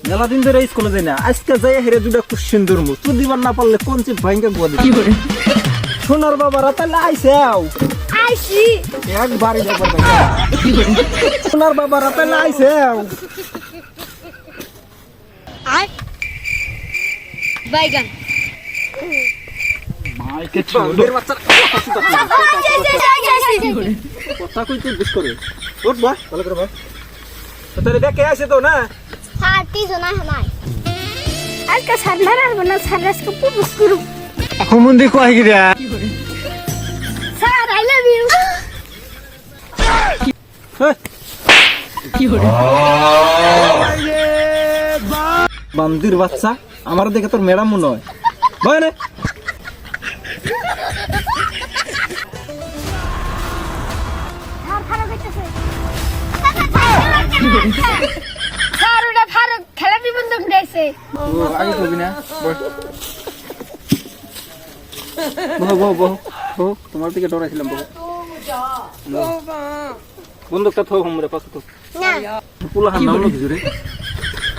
মেলা দিন ধরে স্কুলে যাই না, আজকে যাই হেরে দুটা কোশ্চেন ধরবো, তুই দিবার না পারলে কোন চেয়ে ভাইঙ্গা গোয়া দিবি। সোনার বাবারা তাহলে আইসাও আইসি একবারই ব্যাপার সোনার বাবারা তাহলে আইসাও আই বাইগান মাইকে ছোড়ের বাচ্চা কথা কই তুই বিশ করে উঠ বা ভালো করে বা তাহলে দেখে আসে তো না হাতি জনা হামাই আজকে সাধারণ আর বনা সারাসকে পুপুস করু হুমুন্দি কই গিরা স্যার আই লাভ ইউ কি হরে বান্দির বাচ্চা আমার দেখে তোর ম্যাডাম মনে হয় ভয় না স্যার খারাপ হইতেছে স্যার ওটা ফারুক খেলা বিবন্ধক দিয়েছে ও আগে কবি না বহ বহ বহ বহ তোমার দিকে ডরাইছিলাম বহ বন্দুকটা থো हमरे पास তো না পুলা হান নাম কিছু রে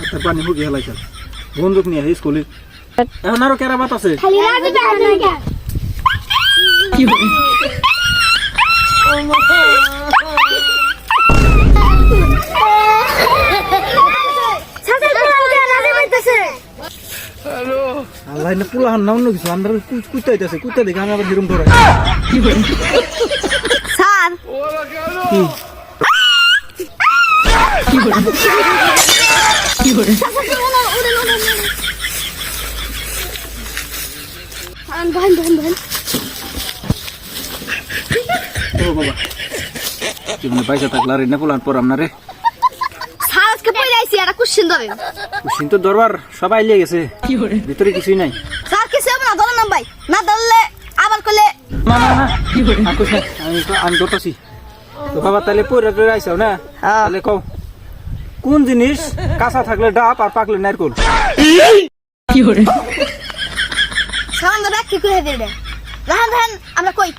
একটা পানি হুকি হেলাইছে বন্দুক নিয়ে আই স্কুলে এখন আরো কেরা বাত আছে খালি রাজি না না কি হবে আল্লাহ না পুলা হান নাম কিছু আমরা কুইতে আইতাছে কুইতে দেখে আমি আবার হিরম ডরাই কি হবে স্যার কি কি হবে কি হবে বহন বহন বহন ও বাবা কি মানে পয়সা থাকলা রে না পুলান পড়াম না রে স্যার আজকে পড়ে আইছি একটা কোশ্চেন ধরে কুসিন তো দরবার সবাই লিয়ে গেছে কি করে ভিতরে কিছুই নাই স্যার কিছু হবে না ধরো না ভাই না ধরলে আবার করলে না না না কি করে আমি দটাছি তো বাবা তাহলে পড়ে টরে আইছাও না তাহলে কও কোন জিনিস কাঁচা থাকলে ডাব আর পাকলে নারকল কি করে সামান ধরে কি করে দিলে রাহান আমরা কই